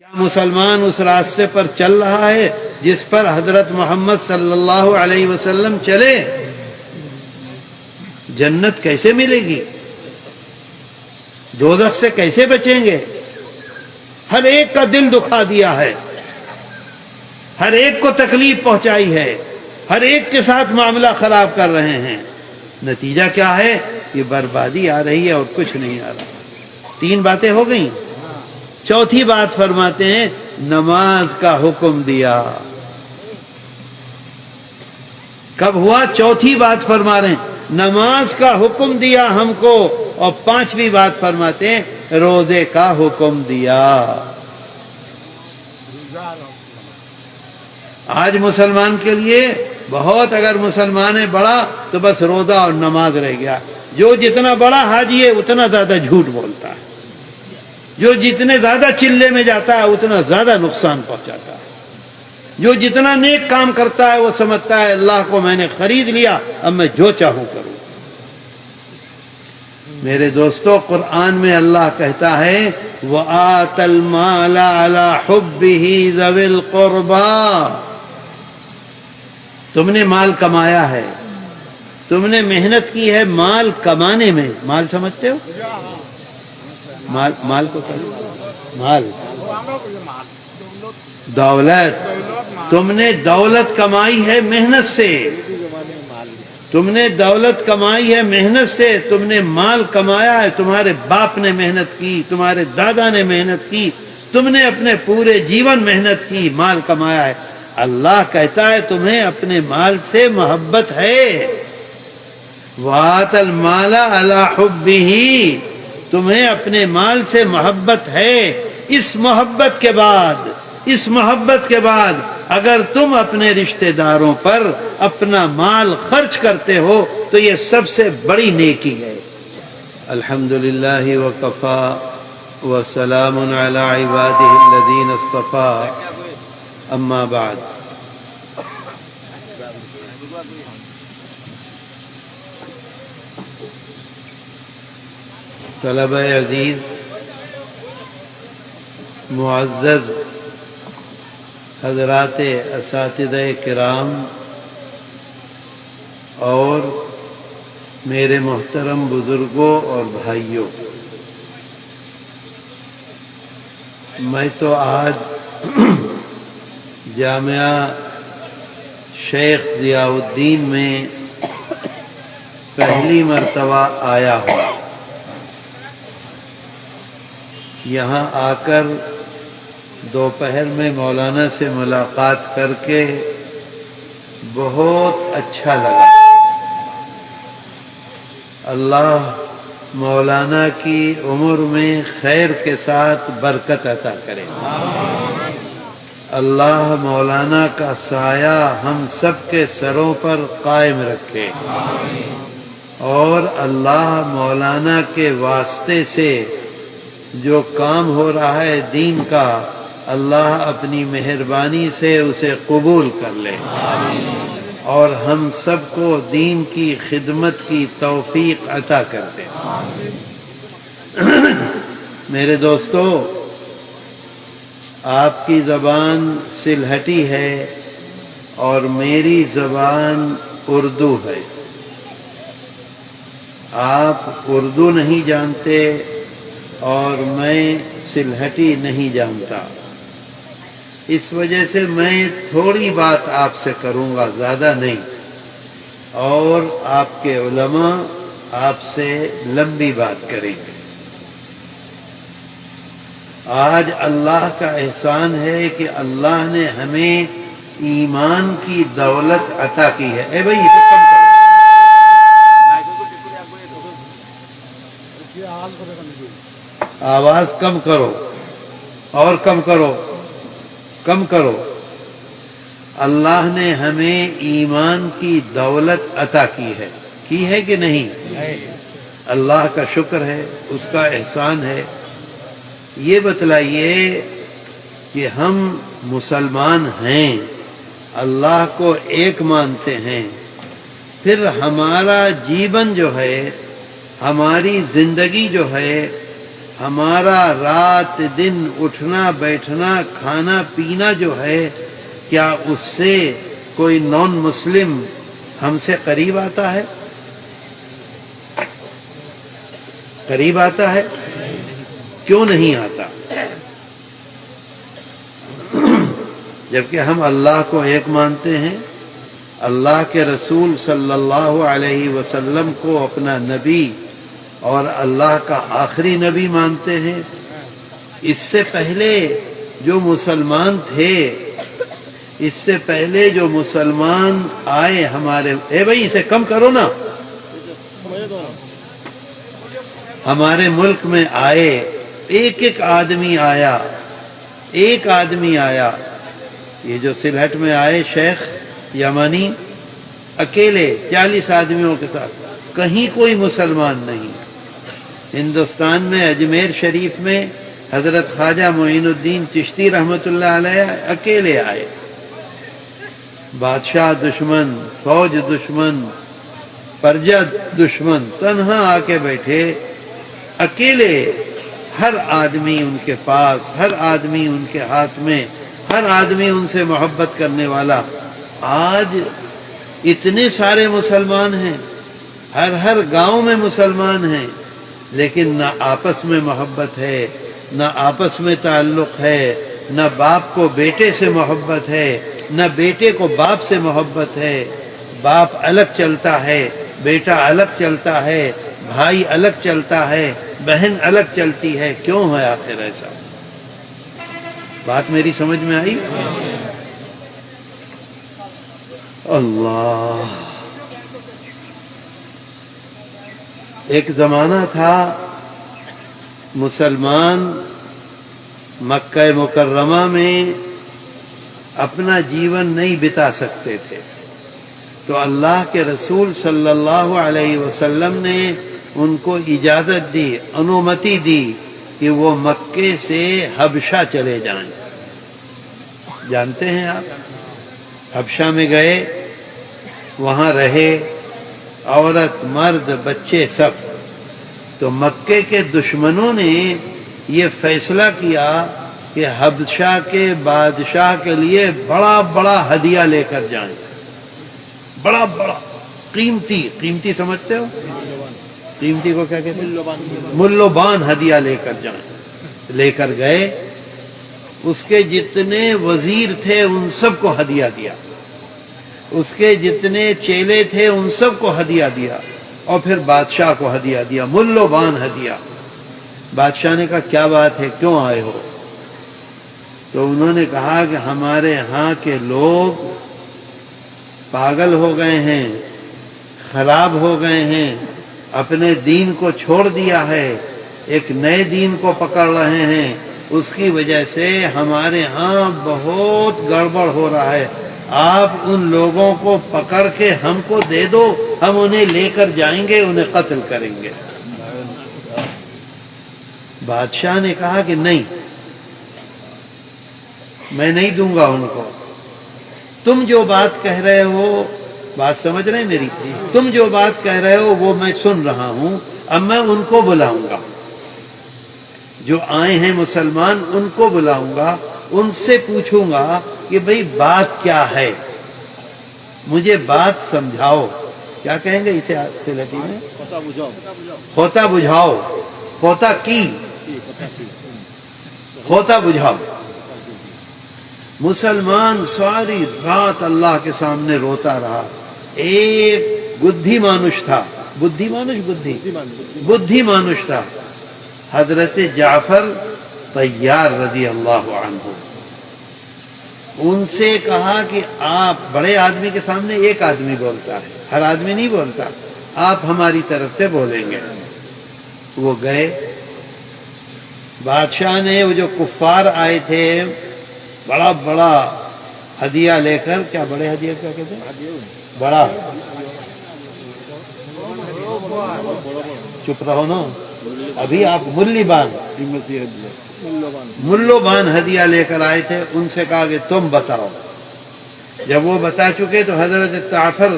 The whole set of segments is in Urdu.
کیا مسلمان اس راستے پر چل رہا ہے جس پر حضرت محمد صلی اللہ علیہ وسلم چلے؟ جنت کیسے ملے گی؟ دوزخ سے کیسے بچیں گے؟ ہر ایک کا دل دکھا دیا ہے، ہر ایک کو تکلیف پہنچائی ہے، ہر ایک کے ساتھ معاملہ خراب کر رہے ہیں۔ نتیجہ کیا ہے؟ یہ بربادی آ رہی ہے اور کچھ نہیں آ رہا۔ 3 باتیں ہو گئیں۔ چوتھی بات فرماتے ہیں نماز کا حکم دیا۔ کب ہوا؟ چوتھی بات فرما رہے ہیں نماز کا حکم دیا ہم کو، اور 5ویں بات فرماتے ہیں روزے کا حکم دیا۔ آج مسلمان کے لیے بہت، اگر مسلمان ہے بڑا تو بس روزہ اور نماز رہ گیا۔ جو جتنا بڑا حاجی ہے اتنا زیادہ جھوٹ بولتا ہے، جو جتنے زیادہ چلے میں جاتا ہے اتنا زیادہ نقصان پہنچاتا ہے، جو جتنا نیک کام کرتا ہے وہ سمجھتا ہے اللہ کو میں نے خرید لیا، اب میں جو چاہوں کروں۔ میرے دوستو، قرآن میں اللہ کہتا ہے وَآتَ الْمَالَ عَلَى حُبِّهِ ذَوِي الْقُرْبَى۔ تم نے مال کمایا ہے، تم نے محنت کی ہے مال کمانے میں۔ مال سمجھتے ہو؟ مال کو مال دولت، تم نے دولت کمائی ہے محنت سے، تم نے دولت کمائی ہے محنت سے، تم نے مال کمایا ہے، تمہارے باپ نے محنت کی، تمہارے دادا نے محنت کی، تم نے اپنے پورے جیون محنت کی، مال کمایا ہے۔ اللہ کہتا ہے تمہیں اپنے مال سے محبت ہے۔ وَآتَ الْمَالَ عَلَى حُبِّهِ، تمہیں اپنے مال سے محبت ہے۔ اس محبت کے بعد اگر تم اپنے رشتہ داروں پر اپنا مال خرچ کرتے ہو تو یہ سب سے بڑی نیکی ہے۔ الحمدللہ وکفی وسلام علی عبادہ الذین اصطفی، اما بعد۔ طلبہ عزیز، معزز حضرات اساتذہ کرام اور میرے محترم بزرگوں اور بھائیوں، میں تو آج جامعہ شیخ ضیاء الدین میں پہلی مرتبہ آیا ہوں۔ یہاں آ کر دوپہر میں مولانا سے ملاقات کر کے بہت اچھا لگا۔ اللہ مولانا کی عمر میں خیر کے ساتھ برکت عطا کرے۔ اللہ مولانا کا سایہ ہم سب کے سروں پر قائم رکھے، اور اللہ مولانا کے واسطے سے جو کام ہو رہا ہے دین کا، اللہ اپنی مہربانی سے اسے قبول کر لے، اور ہم سب کو دین کی خدمت کی توفیق عطا کر دے۔ میرے دوستو، آپ کی زبان سلہٹی ہے اور میری زبان اردو ہے۔ آپ اردو نہیں جانتے اور میں سلہٹی نہیں جانتا، اس وجہ سے میں تھوڑی بات آپ سے کروں گا، زیادہ نہیں، اور آپ کے علماء آپ سے لمبی بات کریں گے۔ آج اللہ کا احسان ہے کہ اللہ نے ہمیں ایمان کی دولت عطا کی ہے۔ اے بھائی اسے کم کرو، آواز کم کرو، اور کم کرو، کم کرو۔ اللہ نے ہمیں ایمان کی دولت عطا کی ہے کہ نہیں؟ اللہ کا شکر ہے، اس کا احسان ہے۔ یہ بتلائیے کہ ہم مسلمان ہیں، اللہ کو ایک مانتے ہیں، پھر ہمارا جیون جو ہے، ہماری زندگی جو ہے، ہمارا رات دن اٹھنا بیٹھنا کھانا پینا جو ہے، کیا اس سے کوئی نان مسلم ہم سے قریب آتا ہے؟ قریب آتا ہے؟ کیوں نہیں آتا؟ جبکہ ہم اللہ کو ایک مانتے ہیں، اللہ کے رسول صلی اللہ علیہ وسلم کو اپنا نبی اور اللہ کا آخری نبی مانتے ہیں۔ اس سے پہلے جو مسلمان تھے، اس سے پہلے جو مسلمان آئے ہمارے، بھائی اسے کم کرو نا، ہمارے ملک میں آئے، ایک آدمی آیا، ایک آدمی آیا۔ یہ جو سلہٹ میں آئے شیخ یمنی، اکیلے 40 آدمیوں کے ساتھ، کہیں کوئی مسلمان نہیں۔ ہندوستان میں اجمیر شریف میں حضرت خواجہ معین الدین چشتی رحمۃ اللہ علیہ اکیلے آئے، بادشاہ دشمن، فوج دشمن، پرجا دشمن، تنہا آ کے بیٹھے اکیلے، ہر آدمی ان کے پاس، ہر آدمی ان کے ہاتھ میں، ہر آدمی ان سے محبت کرنے والا۔ آج اتنے سارے مسلمان ہیں، ہر گاؤں میں مسلمان ہیں، لیکن نہ آپس میں محبت ہے، نہ آپس میں تعلق ہے، نہ باپ کو بیٹے سے محبت ہے، نہ بیٹے کو باپ سے محبت ہے۔ باپ الگ چلتا ہے، بیٹا الگ چلتا ہے، بھائی الگ چلتا ہے، بہن الگ چلتی ہے۔ کیوں ہے آخر ایسا؟ بات میری سمجھ میں آئی؟ اللہ، ایک زمانہ تھا مسلمان مکہ مکرمہ میں اپنا جیون نہیں بتا سکتے تھے، تو اللہ کے رسول صلی اللہ علیہ وسلم نے ان کو اجازت دی، انومتی دی کہ وہ مکے سے حبشہ چلے جائیں۔ جانتے ہیں آپ، حبشہ میں گئے، وہاں رہے، عورت مرد بچے سب۔ تو مکے کے دشمنوں نے یہ فیصلہ کیا کہ حبشہ کے بادشاہ کے لیے بڑا بڑا ہدیہ لے کر جائیں، بڑا بڑا قیمتی سمجھتے ہو؟ قیمتی کو کیا کہتے ہیں؟ ملوبان ہدیہ لے کر جائیں۔ لے کر گئے، اس کے جتنے وزیر تھے ان سب کو ہدیہ دیا، اس کے جتنے چیلے تھے ان سب کو ہدیہ دیا، اور پھر بادشاہ کو ہدیہ دیا، ملوبان ہدیہ۔ بادشاہ نے کہا کیا بات ہے، کیوں آئے ہو؟ تو انہوں نے کہا کہ ہمارے ہاں کے لوگ پاگل ہو گئے ہیں، خراب ہو گئے ہیں، اپنے دین کو چھوڑ دیا ہے، ایک نئے دین کو پکڑ رہے ہیں، اس کی وجہ سے ہمارے ہاں بہت گڑبڑ ہو رہا ہے، آپ ان لوگوں کو پکڑ کے ہم کو دے دو، ہم انہیں لے کر جائیں گے، انہیں قتل کریں گے۔ بادشاہ نے کہا کہ نہیں، میں نہیں دوں گا ان کو، تم جو بات کہہ رہے ہو، بات سمجھ رہے ہیں میری؟ تم جو بات کہہ رہے ہو وہ میں سن رہا ہوں، اب میں ان کو بلاؤں گا، جو آئے ہیں مسلمان ان کو بلاؤں گا، ان سے پوچھوں گا کہ بھئی بات کیا ہے، مجھے بات سمجھاؤ۔ کیا کہیں گے اسے سلہٹی میں؟ خوتا بجھاؤ، خوتا کی، خوتا بجھاؤ۔ مسلمان ساری رات اللہ کے سامنے روتا رہا۔ ایک بدھی مانوش تھا، بدھی مانوش تھا، حضرت جعفر طیار رضی اللہ عنہ۔ ان سے کہا کہ آپ بڑے آدمی کے سامنے ایک آدمی بولتا ہے، ہر آدمی نہیں بولتا، آپ ہماری طرف سے بولیں گے۔ وہ گئے، بادشاہ نے وہ جو کفار آئے تھے بڑا بڑا ہدیہ لے کر، کیا بڑے ہدیہ کیا کہتے ہیں؟ بڑا، چپ رہو نا ابھی آپ، ملوبان ہدیہ لے کر آئے تھے۔ ان سے کہا کہ تم بتاؤ۔ جب وہ بتا چکے تو حضرت جعفر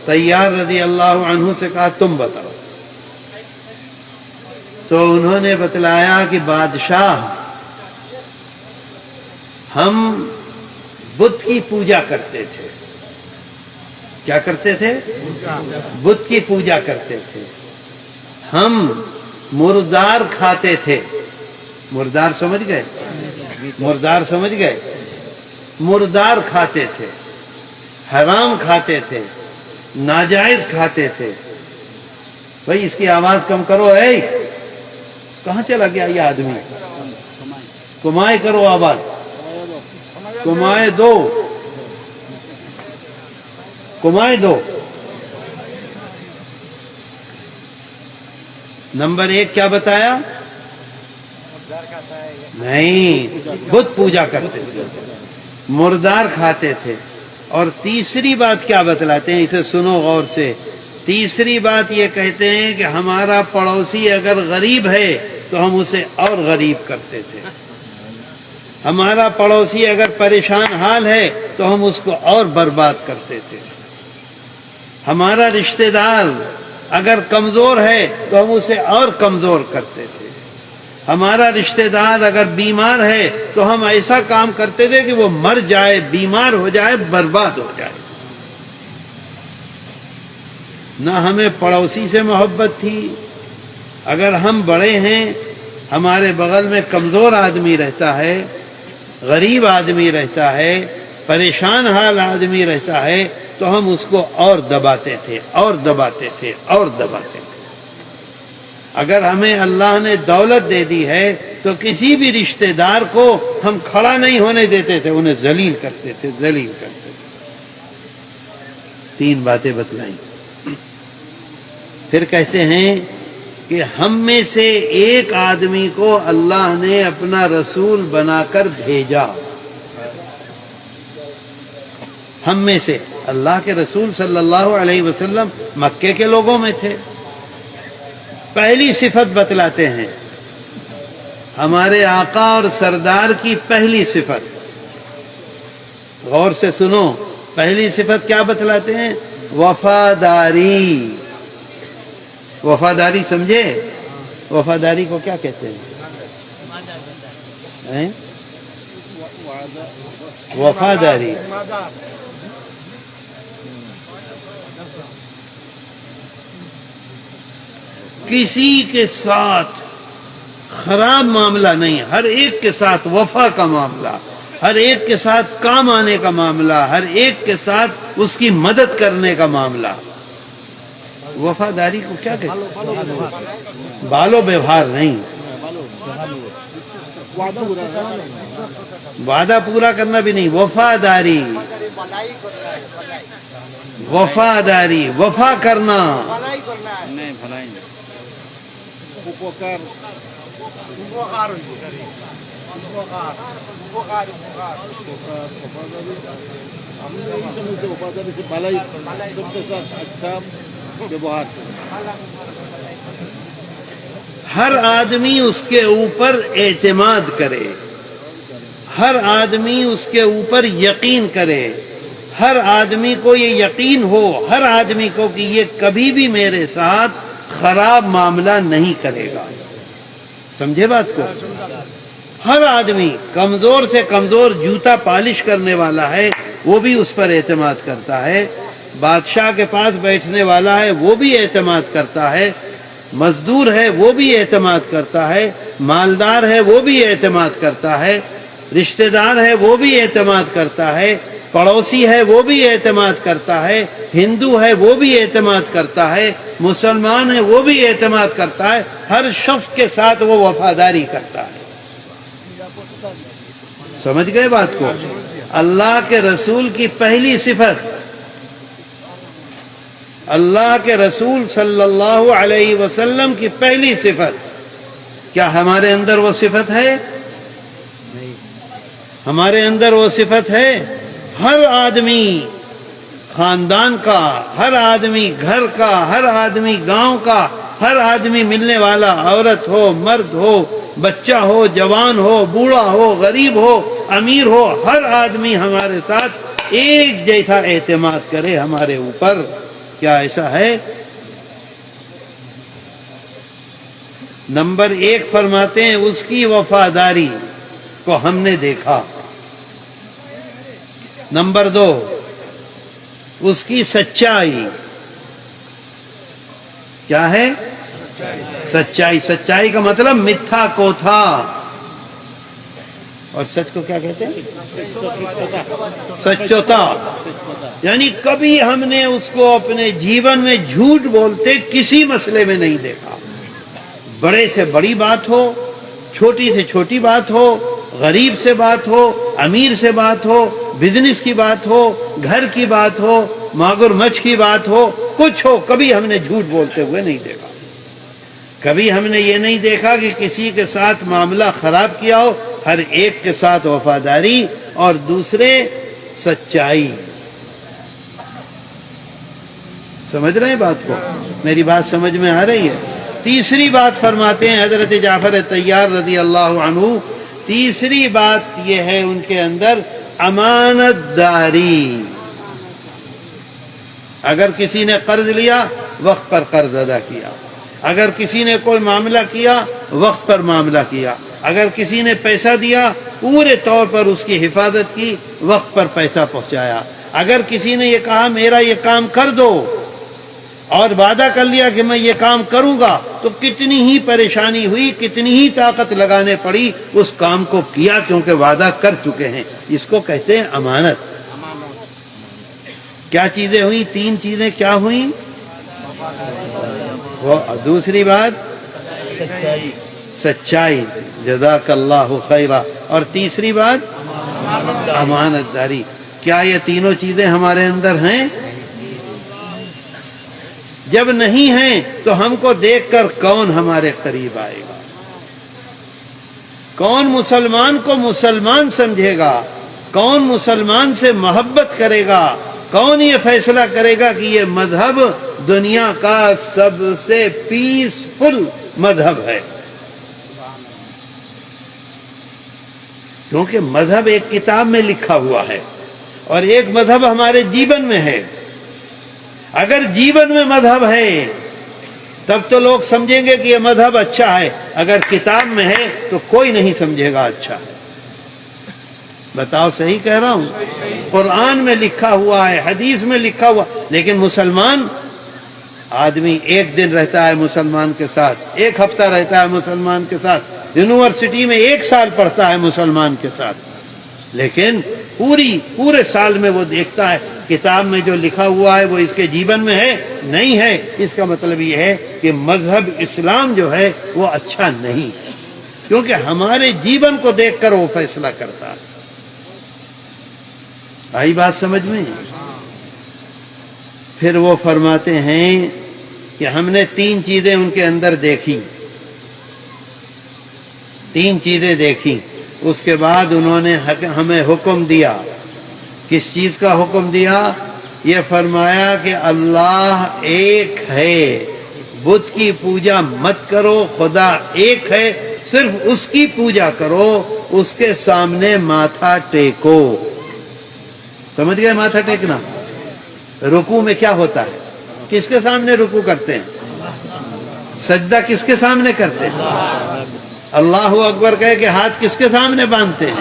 طیار رضی اللہ عنہ سے کہا تم بتاؤ۔ تو انہوں نے بتلایا کہ بادشاہ ہم بت کی پوجا کرتے تھے. کیا کرتے تھے؟ بت کی پوجا کرتے تھے. ہم مردار کھاتے تھے. مردار سمجھ گئے؟ مردار سمجھ گئے؟ مردار کھاتے تھے، حرام کھاتے تھے، ناجائز کھاتے تھے. بھائی اس کی آواز کم کرو. اے کہاں چلا گیا یہ آدمی؟ کمائے کرو آواز، کمائے دو، کمائے دو. نمبر 1 کیا بتایا؟ نہیں، بت پوجا کرتے تھے، مردار کھاتے تھے. اور تیسری بات کیا بتلاتے ہیں؟ اسے سنو غور سے. تیسری بات یہ کہتے ہیں کہ ہمارا پڑوسی اگر غریب ہے تو ہم اسے اور غریب کرتے تھے. ہمارا پڑوسی اگر پریشان حال ہے تو ہم اس کو اور برباد کرتے تھے. ہمارا رشتہ دار اگر کمزور ہے تو ہم اسے اور کمزور کرتے تھے. ہمارا رشتہ دار اگر بیمار ہے تو ہم ایسا کام کرتے تھے کہ وہ مر جائے، بیمار ہو جائے، برباد ہو جائے. نہ ہمیں پڑوسی سے محبت تھی. اگر ہم بڑے ہیں، ہمارے بغل میں کمزور آدمی رہتا ہے، غریب آدمی رہتا ہے، پریشان حال آدمی رہتا ہے تو ہم اس کو اور دباتے تھے، اور دباتے تھے، اور دباتے تھے. اگر ہمیں اللہ نے دولت دے دی ہے تو کسی بھی رشتہ دار کو ہم کھڑا نہیں ہونے دیتے تھے، انہیں ذلیل کرتے تھے، ذلیل کرتے تھے. 3 باتیں بتلائیں. پھر کہتے ہیں کہ ہم میں سے ایک آدمی کو اللہ نے اپنا رسول بنا کر بھیجا. ہم میں سے اللہ کے رسول صلی اللہ علیہ وسلم مکے کے لوگوں میں تھے. پہلی صفت بتلاتے ہیں، ہمارے آقا اور سردار کی پہلی صفت. غور سے سنو، پہلی صفت کیا بتلاتے ہیں؟ وفاداری. وفاداری سمجھے؟ وفاداری کو کیا کہتے ہیں؟ وفاداری کسی کے ساتھ خراب معاملہ نہیں، ہر ایک کے ساتھ وفا کا معاملہ، ہر ایک کے ساتھ کام آنے کا معاملہ، ہر ایک کے ساتھ اس کی مدد کرنے کا معاملہ. وفاداری کو کیا کہتے ہیں؟ بالو ویوہار نہیں، وعدہ پورا کرنا بھی نہیں. وفاداری، وفاداری، وفا کرنا. ہر آدمی اس کے اوپر اعتماد کرے، ہر آدمی اس کے اوپر یقین کرے، ہر آدمی کو یہ یقین ہو، ہر آدمی کو کہ یہ کبھی بھی میرے ساتھ خراب معاملہ نہیں کرے گا. سمجھے بات کو؟ ہر آدمی کمزور سے کمزور جوتا پالش کرنے والا ہے وہ بھی اس پر اعتماد کرتا ہے. بادشاہ کے پاس بیٹھنے والا ہے وہ بھی اعتماد کرتا ہے، مزدور ہے وہ بھی اعتماد کرتا ہے، مالدار ہے وہ بھی اعتماد کرتا ہے، رشتہ دار ہے وہ بھی اعتماد کرتا ہے، پڑوسی ہے وہ بھی اعتماد کرتا ہے، ہندو ہے وہ بھی اعتماد کرتا ہے، مسلمان ہے وہ بھی اعتماد کرتا ہے. ہر شخص کے ساتھ وہ وفاداری کرتا ہے. سمجھ گئے بات کو؟ اللہ کے رسول کی پہلی صفت، اللہ کے رسول صلی اللہ علیہ وسلم کی پہلی صفت. کیا ہمارے اندر وہ صفت ہے؟ ہمارے اندر وہ صفت ہے. ہر آدمی خاندان کا، ہر آدمی گھر کا، ہر آدمی گاؤں کا، ہر آدمی ملنے والا، عورت ہو، مرد ہو، بچہ ہو، جوان ہو، بوڑھا ہو، غریب ہو، امیر ہو، ہر آدمی ہمارے ساتھ ایک جیسا اعتماد کرے ہمارے اوپر. کیا ایسا ہے؟ نمبر 1 فرماتے ہیں اس کی وفاداری کو ہم نے دیکھا. نمبر 2 اس کی سچائی. کیا ہے؟ سچائی. سچائی کا مطلب متھا کو تھا. اور سچ کو کیا کہتے ہیں؟ سچوتا. یعنی کبھی ہم نے اس کو اپنے جیون میں جھوٹ بولتے کسی مسئلے میں نہیں دیکھا. بڑے سے بڑی بات ہو، چھوٹی سے چھوٹی بات ہو، غریب سے بات ہو، امیر سے بات ہو، بزنس کی بات ہو، گھر کی بات ہو، ماگر مچھ کی بات ہو، کچھ ہو، کبھی ہم نے جھوٹ بولتے ہوئے نہیں دیکھا. کبھی ہم نے یہ نہیں دیکھا کہ کسی کے ساتھ معاملہ خراب کیا ہو. ہر ایک کے ساتھ وفاداری اور دوسرے سچائی. سمجھ رہے ہیں بات کو؟ میری بات سمجھ میں آ رہی ہے؟ تیسری بات فرماتے ہیں حضرت جعفر طیار رضی اللہ عنہ، تیسری بات یہ ہے ان کے اندر امانت داری. اگر کسی نے قرض لیا وقت پر قرض ادا کیا. اگر کسی نے کوئی معاملہ کیا وقت پر معاملہ کیا. اگر کسی نے پیسہ دیا پورے طور پر اس کی حفاظت کی، وقت پر پیسہ پہنچایا. اگر کسی نے یہ کہا میرا یہ کام کر دو اور وعدہ کر لیا کہ میں یہ کام کروں گا، تو کتنی ہی پریشانی ہوئی، کتنی ہی طاقت لگانے پڑی، اس کام کو کیا کیونکہ وعدہ کر چکے ہیں. اس کو کہتے ہیں امانت. کیا چیزیں ہوئیں؟ 3 چیزیں کیا ہوئیں؟ دوسری بات سچائی، جزاک اللہ خیرہ. اور تیسری بات امانت داری. کیا یہ تینوں چیزیں ہمارے اندر ہیں؟ جب نہیں ہیں تو ہم کو دیکھ کر کون ہمارے قریب آئے گا؟ کون مسلمان کو مسلمان سمجھے گا؟ کون مسلمان سے محبت کرے گا؟ کون یہ فیصلہ کرے گا کہ یہ مذہب دنیا کا سب سے پیسفل مذہب ہے؟ کیونکہ مذہب ایک کتاب میں لکھا ہوا ہے اور ایک مذہب ہمارے جیون میں ہے. اگر جیون میں مذہب ہے تب تو لوگ سمجھیں گے کہ یہ مذہب اچھا ہے. اگر کتاب میں ہے تو کوئی نہیں سمجھے گا اچھا ہے. بتاؤ صحیح کہہ رہا ہوں؟ قرآن میں لکھا ہوا ہے، حدیث میں لکھا ہوا. لیکن مسلمان آدمی 1 دن رہتا ہے مسلمان کے ساتھ، 1 ہفتہ رہتا ہے مسلمان کے ساتھ، یونیورسٹی میں 1 سال پڑھتا ہے مسلمان کے ساتھ، لیکن پورے سال میں وہ دیکھتا ہے کتاب میں جو لکھا ہوا ہے وہ اس کے جیون میں ہے نہیں ہے. اس کا مطلب یہ ہے کہ مذہب اسلام جو ہے وہ اچھا نہیں ہے، کیونکہ ہمارے جیون کو دیکھ کر وہ فیصلہ کرتا ہے. آئی بات سمجھ میں؟ پھر وہ فرماتے ہیں کہ ہم نے 3 چیزیں ان کے اندر دیکھی. 3 چیزیں دیکھی. اس کے بعد انہوں نے ہمیں حکم دیا. کس چیز کا حکم دیا؟ یہ فرمایا کہ اللہ ایک ہے، بت کی پوجا مت کرو، خدا ایک ہے، صرف اس کی پوجا کرو، اس کے سامنے ماتھا ٹیکو. سمجھ گئے ماتھا ٹیکنا؟ رکوع میں کیا ہوتا ہے؟ کس کے سامنے رکوع کرتے ہیں؟ سجدہ کس کے سامنے کرتے ہیں؟ اللہ اکبر کہے کہ ہاتھ کس کے سامنے باندھتے ہیں؟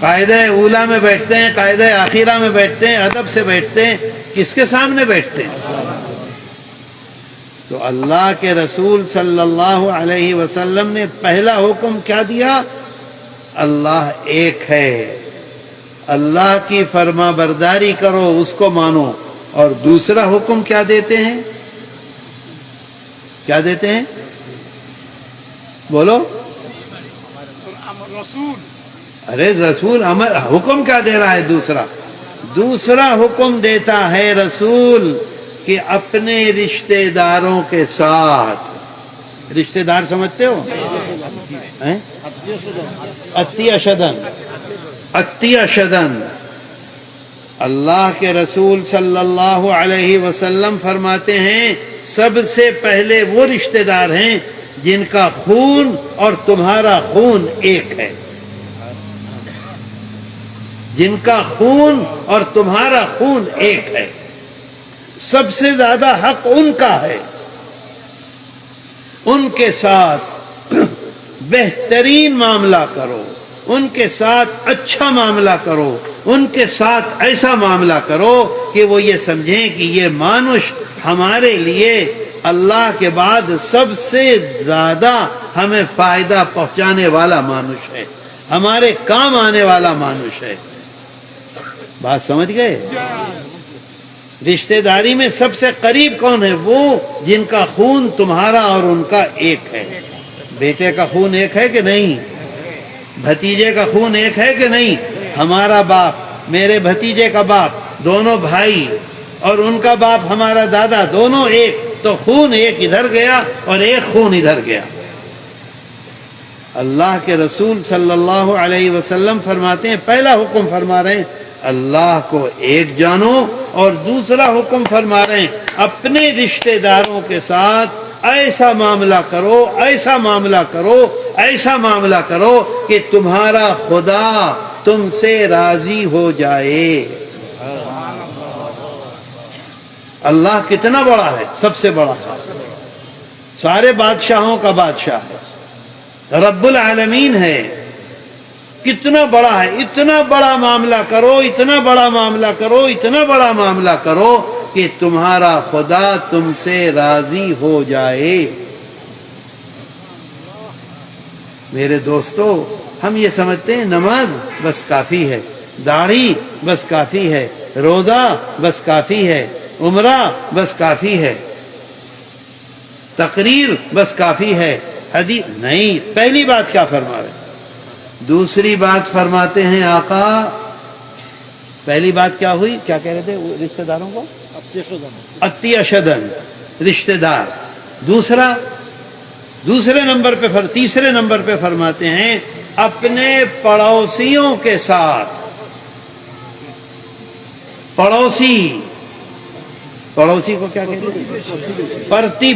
قاعدہ اولا میں بیٹھتے ہیں، قاعدہ آخرہ میں بیٹھتے ہیں، ادب سے بیٹھتے ہیں. کس کے سامنے بیٹھتے ہیں؟ تو اللہ کے رسول صلی اللہ علیہ وسلم نے پہلا حکم کیا دیا؟ اللہ ایک ہے، اللہ کی فرما برداری کرو، اس کو مانو. اور دوسرا حکم کیا دیتے ہیں؟ کیا دیتے ہیں؟ بولو. ارے رسول حکم کیا دے رہا ہے؟ دوسرا حکم دیتا ہے رسول کہ اپنے رشتہ داروں کے ساتھ، رشتہ دار سمجھتے ہو؟ عطیہ شدن. اللہ کے رسول صلی اللہ علیہ وسلم فرماتے ہیں سب سے پہلے وہ رشتہ دار ہیں جن کا خون اور تمہارا خون ایک ہے. جن کا خون اور تمہارا خون ایک ہے، سب سے زیادہ حق ان کا ہے. ان کے ساتھ بہترین معاملہ کرو، ان کے ساتھ اچھا معاملہ کرو، ان کے ساتھ ایسا معاملہ کرو کہ وہ یہ سمجھیں کہ یہ مانوش ہمارے لیے اللہ کے بعد سب سے زیادہ ہمیں فائدہ پہنچانے والا مانوش ہے، ہمارے کام آنے والا مانوش ہے۔ بات سمجھ گئے؟ رشتہ داری میں سب سے قریب کون ہے؟ وہ جن کا خون تمہارا اور ان کا ایک ہے۔ بیٹے کا خون ایک ہے کہ نہیں؟ بھتیجے کا خون ایک ہے کہ نہیں؟ ہمارا باپ، میرے بھتیجے کا باپ، دونوں بھائی، اور ان کا باپ ہمارا دادا، دونوں ایک، تو خون ایک ادھر گیا اور ایک خون ادھر گیا۔ اللہ کے رسول صلی اللہ علیہ وسلم فرماتے ہیں، پہلا حکم فرما رہے ہیں اللہ کو ایک جانو، اور دوسرا حکم فرما رہے ہیں اپنے رشتہ داروں کے ساتھ ایسا معاملہ کرو، ایسا معاملہ کرو، ایسا معاملہ کرو کہ تمہارا خدا تم سے راضی ہو جائے۔ اللہ کتنا بڑا ہے؟ سب سے بڑا ہے، سارے بادشاہوں کا بادشاہ ہے، رب العالمین ہے، کتنا بڑا ہے۔ اتنا بڑا معاملہ کرو، اتنا بڑا معاملہ کرو، اتنا بڑا معاملہ کرو کہ تمہارا خدا تم سے راضی ہو جائے۔ میرے دوستو، ہم یہ سمجھتے ہیں نماز بس کافی ہے، داڑھی بس کافی ہے، روزہ بس کافی ہے، عمرہ بس کافی ہے، تقریر بس کافی ہے، حدیث نہیں۔ پہلی بات کیا فرما رہے ہیں؟ دوسری بات فرماتے ہیں آقا، پہلی بات کیا ہوئی؟ کیا کہہ رہے تھے رشتہ داروں کو؟ عطیہ شدن، رشتہ دار۔ دوسرے نمبر پہ تیسرے نمبر پہ فرماتے ہیں اپنے پڑوسیوں کے ساتھ، پڑوسی کو کیا کہتے ہیں؟ پرتی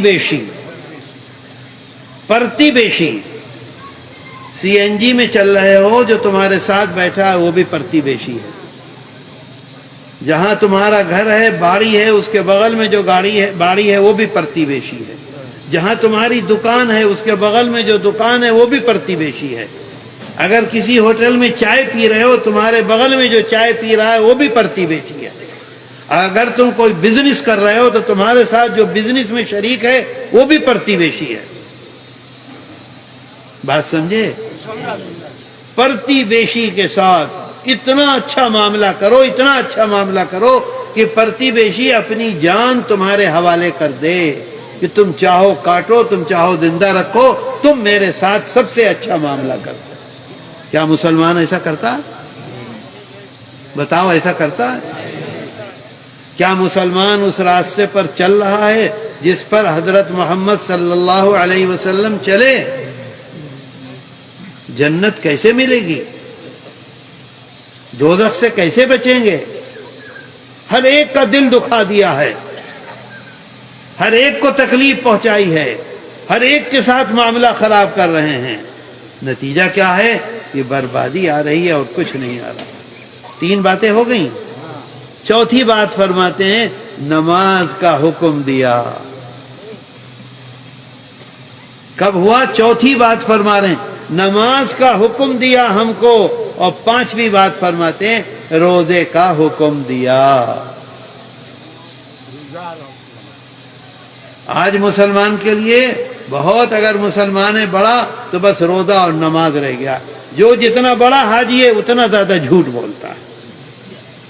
بیشی۔ سی این جی میں چل رہے ہو، جو تمہارے ساتھ بیٹھا ہے وہ بھی پرتی بیشی ہے۔ جہاں تمہارا گھر ہے، باڑی ہے، اس کے بغل میں جو باڑی ہے وہ بھی پرتی بیشی ہے۔ جہاں تمہاری دکان ہے، اس کے بغل میں جو دکان ہے وہ بھی پرتی بیشی ہے۔ اگر کسی ہوٹل میں چائے پی رہے ہو، تمہارے بغل میں جو چائے پی رہا ہے وہ بھی پرتی بیشی ہے۔ اگر تم کوئی بزنس کر رہے ہو تو تمہارے ساتھ جو بزنس میں شریک ہے وہ بھی پرتی بیشی ہے۔ بات سمجھے؟ پرتی بیشی کے ساتھ اتنا اچھا معاملہ کرو، اتنا اچھا معاملہ کرو کہ پرتی بیشی اپنی جان تمہارے حوالے کر دے کہ تم چاہو کاٹو، تم چاہو زندہ رکھو، تم میرے ساتھ سب سے اچھا معاملہ کرو۔ کیا مسلمان ایسا کرتا ہے؟ بتاؤ، ایسا کرتا ہے؟ کیا مسلمان اس راستے پر چل رہا ہے جس پر حضرت محمد صلی اللہ علیہ وسلم چلے؟ جنت کیسے ملے گی؟ دوزخ سے کیسے بچیں گے؟ ہر ایک کا دل دکھا دیا ہے، ہر ایک کو تکلیف پہنچائی ہے، ہر ایک کے ساتھ معاملہ خراب کر رہے ہیں۔ نتیجہ کیا ہے؟ یہ بربادی آ رہی ہے اور کچھ نہیں آ رہا۔ 3 باتیں ہو گئیں۔ چوتھی بات فرماتے ہیں نماز کا حکم دیا۔ کب ہوا؟ چوتھی بات فرما رہے ہیں نماز کا حکم دیا ہم کو، اور 5ویں بات فرماتے ہیں روزے کا حکم دیا۔ آج مسلمان کے لیے بہت، اگر مسلمان ہے بڑا تو بس روزہ اور نماز رہ گیا۔ جو جتنا بڑا حاجی ہے اتنا زیادہ جھوٹ بولتا ہے،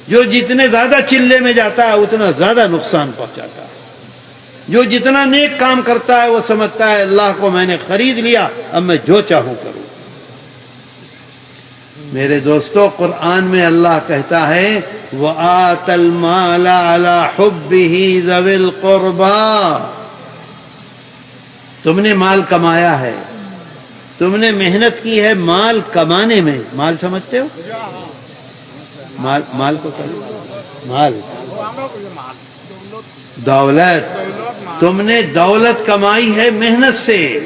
جو جتنے زیادہ چلے میں جاتا ہے اتنا زیادہ نقصان پہنچاتا ہے، جو جتنا نیک کام کرتا ہے وہ سمجھتا ہے اللہ کو میں نے خرید لیا، اب میں جو چاہوں کروں۔ میرے دوستو، قرآن میں اللہ کہتا ہے وَآتَ الْمَالَ عَلَى حُبِّهِ ذَوِي الْقُرْبَى۔ تم نے مال کمایا ہے، تم نے محنت کی ہے مال کمانے میں۔ مال سمجھتے ہو؟ مال کو مال دولت، تم نے دولت کمائی ہے محنت سے،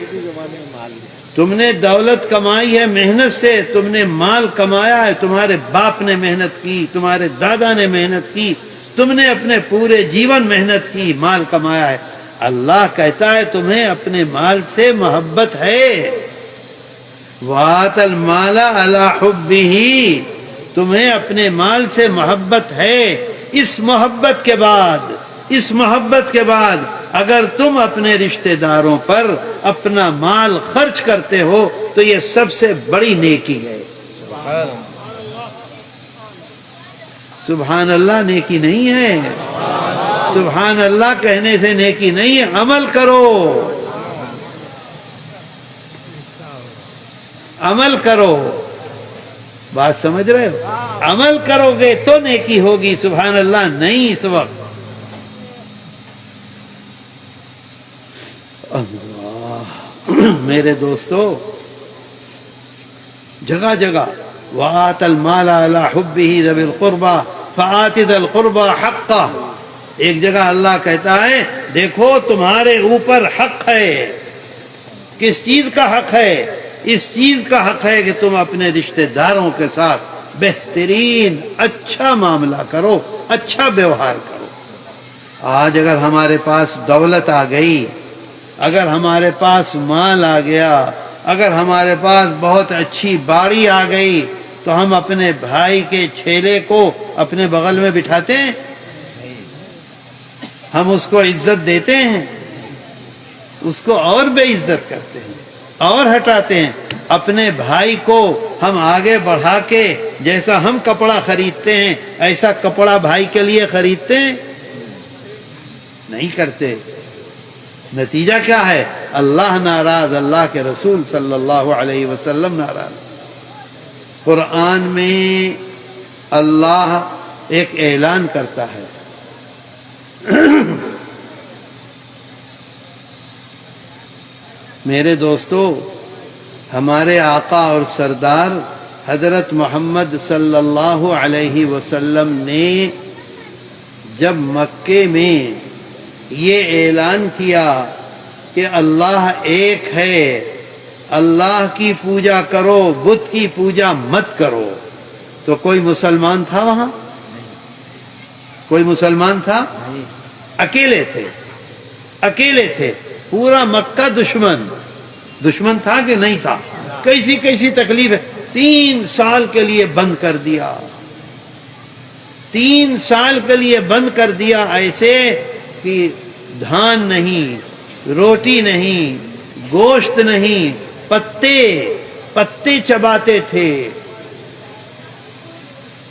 تم نے دولت کمائی ہے محنت سے، تم نے مال کمایا ہے، تمہارے باپ نے محنت کی، تمہارے دادا نے محنت کی، تم نے اپنے پورے جیون محنت کی، مال کمایا ہے۔ اللہ کہتا ہے تمہیں اپنے مال سے محبت ہے. وَآتَ الْمَالَ عَلَى حُبِّهِ، تمہیں اپنے مال سے محبت ہے. اس محبت کے بعد اگر تم اپنے رشتہ داروں پر اپنا مال خرچ کرتے ہو تو یہ سب سے بڑی نیکی ہے. سبحان اللہ نیکی نہیں ہے. سبحان اللہ کہنے سے نیکی نہیں ہے. عمل کرو، عمل کرو. بات سمجھ رہے ہو؟ عمل کرو گے تو نیکی ہوگی. سبحان اللہ نہیں اس وقت. اللہ میرے دوستو، جگہ جگہ وَآتَ الْمَالَ عَلَى حُبِّهِ ذَوِي الْقُرْبَى فَآتِ ذَا الْقُرْبَى حَقَّهُ. ایک جگہ اللہ کہتا ہے دیکھو تمہارے اوپر حق ہے. کس چیز کا حق ہے؟ اس چیز کا حق ہے کہ تم اپنے رشتہ داروں کے ساتھ بہترین اچھا معاملہ کرو، اچھا ویوہار کرو. آج اگر ہمارے پاس دولت آ گئی، اگر ہمارے پاس مال آ گیا، اگر ہمارے پاس بہت اچھی باڑی آ گئی تو ہم اپنے بھائی کے چھیلے کو اپنے بغل میں بٹھاتے ہیں؟ ہم اس کو عزت دیتے ہیں؟ اس کو اور بے عزت کرتے ہیں اور ہٹاتے ہیں. اپنے بھائی کو ہم آگے بڑھا کے جیسا ہم کپڑا خریدتے ہیں ایسا کپڑا بھائی کے لیے خریدتے ہیں؟ نہیں کرتے. نتیجہ کیا ہے؟ اللہ ناراض، اللہ کے رسول صلی اللہ علیہ وسلم ناراض. قرآن میں اللہ ایک اعلان کرتا ہے، میرے دوستو، ہمارے آقا اور سردار حضرت محمد صلی اللہ علیہ وسلم نے جب مکے میں یہ اعلان کیا کہ اللہ ایک ہے، اللہ کی پوجا کرو، بت کی پوجا مت کرو، تو کوئی مسلمان تھا وہاں؟ کوئی مسلمان تھا؟ اکیلے تھے، اکیلے تھے. پورا مکہ دشمن تھا کہ نہیں تھا؟ کیسی تکلیف ہے. 3 سال کے لیے بند کر دیا، 3 سال کے لیے بند کر دیا. ایسے کہ دھان نہیں، روٹی نہیں، گوشت نہیں، پتے چباتے تھے.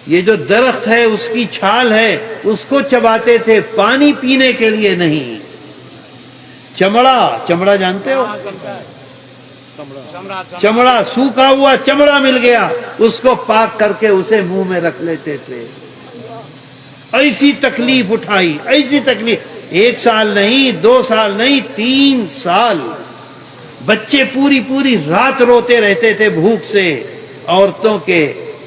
یہ جو درخت ہے اس کی چھال ہے اس کو چباتے تھے، پانی پینے کے لیے نہیں. چمڑا جانتے ہو؟ چمڑا، سوکھا ہوا چمڑا مل گیا اس کو پاک کر کے اسے منہ میں رکھ لیتے تھے. ایسی تکلیف اٹھائی، ایسی تکلیف. 1 سال نہیں، 2 سال نہیں، 3 سال. بچے پوری رات روتے رہتے تھے بھوک سے. عورتوں کے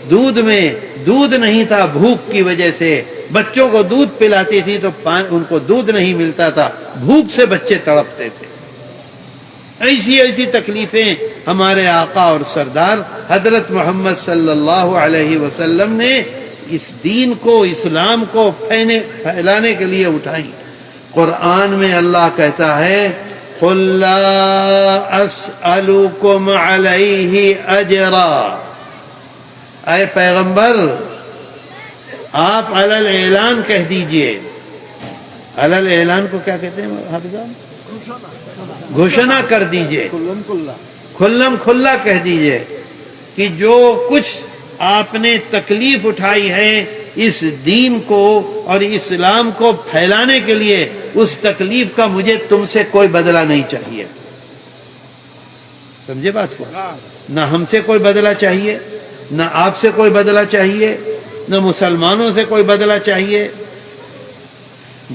دودھ میں دودھ نہیں تھا بھوک کی وجہ سے. بچوں کو دودھ پلاتی تھی تو ان کو دودھ نہیں ملتا تھا، بھوک سے بچے تڑپتے تھے. ایسی تکلیفیں ہمارے آقا اور سردار حضرت محمد صلی اللہ علیہ وسلم نے اس دین کو، اسلام کو پھیلانے کے لیے اٹھائی. قرآن میں اللہ کہتا ہے قُلْ لَا أَسْأَلُكُمْ عَلَيْهِ أَجْرًا. اے پیغمبر آپ علل اعلان کہہ دیجئے. علل اعلان کو کیا کہتے ہیں حافظان؟ گھوشنا کر دیجئے، کھلم کھلا کہہ دیجئے کہ جو کچھ آپ نے تکلیف اٹھائی ہے اس دین کو اور اسلام کو پھیلانے کے لیے، اس تکلیف کا مجھے تم سے کوئی بدلہ نہیں چاہیے. سمجھے بات کو؟ نہ ہم سے کوئی بدلہ چاہیے، نہ آپ سے کوئی بدلہ چاہیے، نہ مسلمانوں سے کوئی بدلہ چاہیے.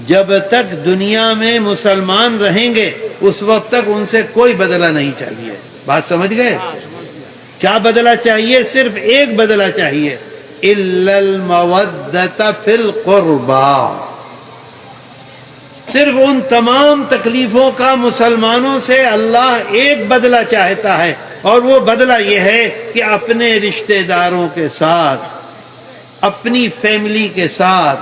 جب تک دنیا میں مسلمان رہیں گے اس وقت تک ان سے کوئی بدلہ نہیں چاہیے. بات سمجھ گئے؟ کیا بدلہ چاہیے؟ صرف ایک بدلہ چاہیے، إِلَّا الْمَوَدَّةَ فِي الْقُرْبَى. صرف ان تمام تکلیفوں کا مسلمانوں سے اللہ ایک بدلہ چاہتا ہے، اور وہ بدلہ یہ ہے کہ اپنے رشتہ داروں کے ساتھ، اپنی فیملی کے ساتھ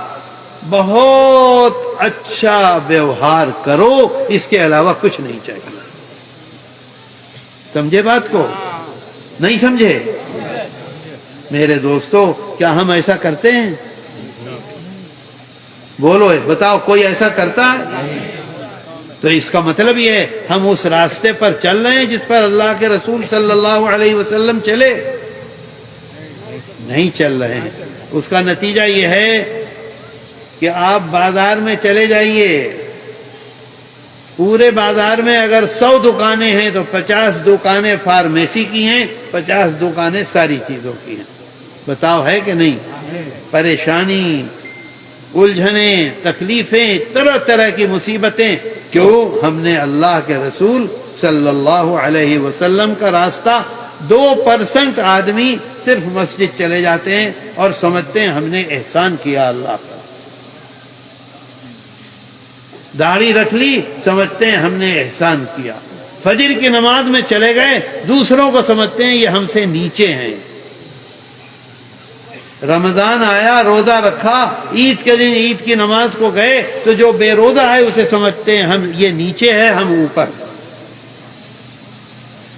بہت اچھا ویوہار کرو، اس کے علاوہ کچھ نہیں چاہیے. سمجھے بات کو؟ نہیں سمجھے؟ میرے دوستو، کیا ہم ایسا کرتے ہیں؟ بولو، بتاؤ، کوئی ایسا کرتا ہے؟ تو اس کا مطلب یہ ہے ہم اس راستے پر چل رہے ہیں جس پر اللہ کے رسول صلی اللہ علیہ وسلم چلے؟ نہیں چل رہے ہیں. اس کا نتیجہ یہ ہے کہ آپ بازار میں چلے جائیے، پورے بازار میں اگر 100 دکانیں ہیں تو 50 دکانیں فارمیسی کی ہیں، 50 دکانیں ساری چیزوں کی ہیں. بتاؤ ہے کہ نہیں؟ پریشانی، الجھنیں، تکلیفیں، طرح طرح کی مصیبتیں. کیوں؟ ہم نے اللہ کے رسول صلی اللہ علیہ وسلم کا راستہ 2% آدمی صرف مسجد چلے جاتے ہیں اور سمجھتے ہیں ہم نے احسان کیا اللہ کا. داڑھی رکھ لی، سمجھتے ہیں ہم نے احسان کیا. فجر کی نماز میں چلے گئے، دوسروں کو سمجھتے ہیں یہ ہم سے نیچے ہیں. رمضان آیا، روزہ رکھا، عید کے دن عید کی نماز کو گئے تو جو بے روزہ ہے اسے سمجھتے ہیں ہم یہ نیچے ہے، ہم اوپر.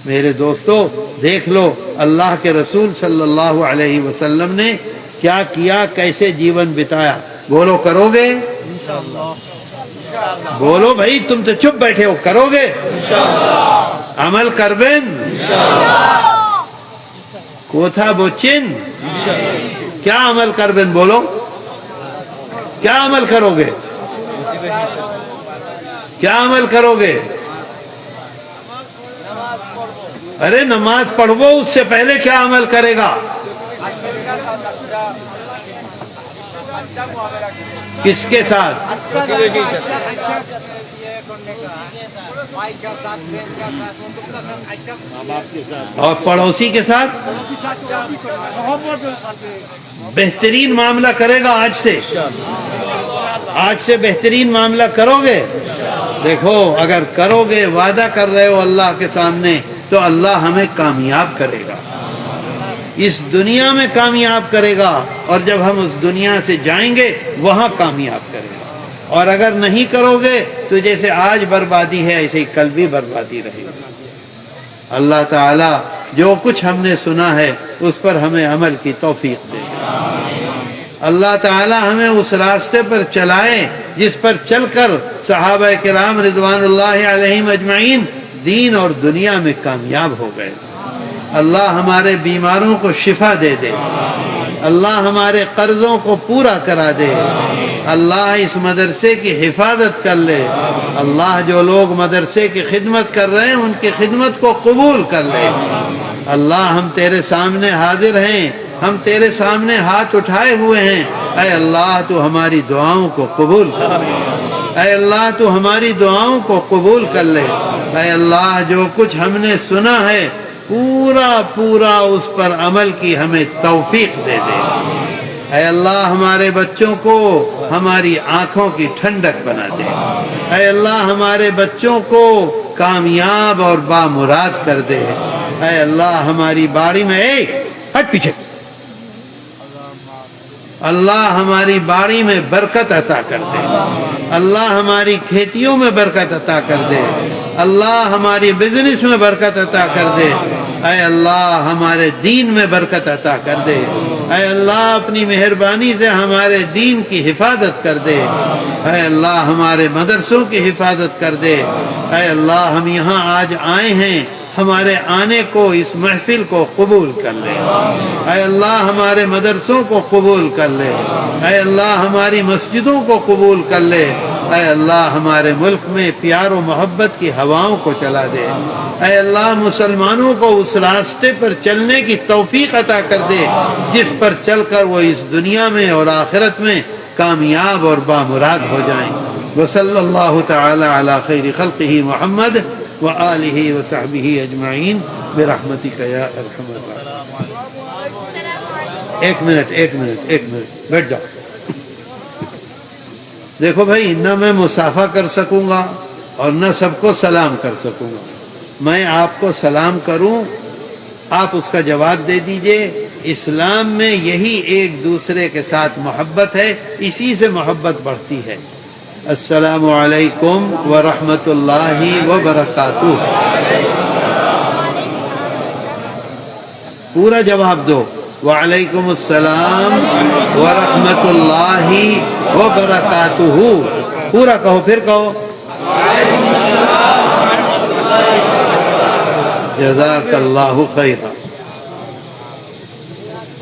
میرے دوستو، دیکھ لو اللہ کے رسول صلی اللہ علیہ وسلم نے کیا کیا، کیسے جیون بتایا. بولو کرو گے؟ بولو بھائی، تم تو چپ بیٹھے ہو، کرو گے؟ عمل کربن؟ کوتھا بوچن؟ کیا عمل کربن؟ بولو، کیا عمل کرو گے؟ کیا عمل کرو گے؟ ارے نماز پڑھو، اس سے پہلے کیا عمل کرے گا؟ کس کے ساتھ؟ اور پڑوسی کے ساتھ بہترین معاملہ کرے گا. آج سے بہترین معاملہ کرو گے. دیکھو، اگر کرو گے، وعدہ کر رہے ہو اللہ کے سامنے، تو اللہ ہمیں کامیاب کرے گا، اس دنیا میں کامیاب کرے گا، اور جب ہم اس دنیا سے جائیں گے وہاں کامیاب کرے گا. اور اگر نہیں کرو گے تو جیسے آج بربادی ہے ایسے ہی کل بھی بربادی رہے گی. اللہ تعالی جو کچھ ہم نے سنا ہے اس پر ہمیں عمل کی توفیق دے. اللہ تعالی ہمیں اس راستے پر چلائے جس پر چل کر صحابہ کرام رضوان اللہ علیہم اجمعین دین اور دنیا میں کامیاب ہو گئے. اللہ ہمارے بیماروں کو شفا دے دے، اللہ ہمارے قرضوں کو پورا کرا دے، اللہ اس مدرسے کی حفاظت کر لے. اللہ جو لوگ مدرسے کی خدمت کر رہے ہیں ان کی خدمت کو قبول کر لے. اللہ ہم تیرے سامنے حاضر ہیں، ہم تیرے سامنے ہاتھ اٹھائے ہوئے ہیں. اے اللہ تو ہماری دعاؤں کو قبول کر لے. اے اللہ تو ہماری دعاؤں کو قبول کر لے. اے اللہ جو کچھ ہم نے سنا ہے پورا پورا اس پر عمل کی ہمیں توفیق دے دے. اے اللہ ہمارے بچوں کو ہماری آنکھوں کی ٹھنڈک بنا دے. اے اللہ ہمارے بچوں کو کامیاب اور بامراد کر دے. اے اللہ ہماری باڑی میں ہٹ پیچھے، اللہ ہماری باڑی میں برکت عطا کر دے. اللہ ہماری کھیتیوں میں برکت عطا کر دے. اللہ ہماری بزنس میں برکت عطا کر دے. اے اللہ ہمارے دین میں برکت عطا کر دے. اے اللہ اپنی مہربانی سے ہمارے دین کی حفاظت کر دے. اے اللہ ہمارے مدرسوں کی حفاظت کر دے. اے اللہ ہم یہاں آج آئے ہیں، ہمارے آنے کو، اس محفل کو قبول کر لے. اے اللہ ہمارے مدرسوں کو قبول کر لے. اے اللہ ہماری مسجدوں کو قبول کر لے. اے اللہ ہمارے ملک میں پیار و محبت کی ہواؤں کو چلا دے. اے اللہ مسلمانوں کو اس راستے پر چلنے کی توفیق عطا کر دے جس پر چل کر وہ اس دنیا میں اور آخرت میں کامیاب اور بامراد ہو جائیں. وصلی اللہ تعالی علی خیر خلقہ محمد وآلہ وصحبہ اجمعین برحمتک یا ارحم الراحمین. ایک منٹ بیٹھ جاؤ. دیکھو بھائی، نہ میں مصافحہ کر سکوں گا اور نہ سب کو سلام کر سکوں گا. میں آپ کو سلام کروں، آپ اس کا جواب دے دیجئے. اسلام میں یہی ایک دوسرے کے ساتھ محبت ہے، اسی سے محبت بڑھتی ہے۔ السلام علیکم ورحمۃ اللہ وبرکاتہ۔ پورا جواب دو، وعلیکم السلام ورحمۃ اللہ وبرکاتہ۔ پورا کہو، پھر کہو۔ جزاک اللہ خیرا۔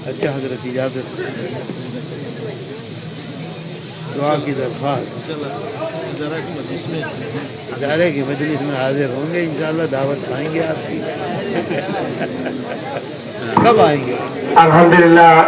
اچھا حضرت اجازت، دعا کی درخواست۔ ادارے کی مجلس میں حاضر ہوں گے انشاءاللہ، دعوت کھائیں گے آپ کی۔ کب آئیں گے؟ الحمدللہ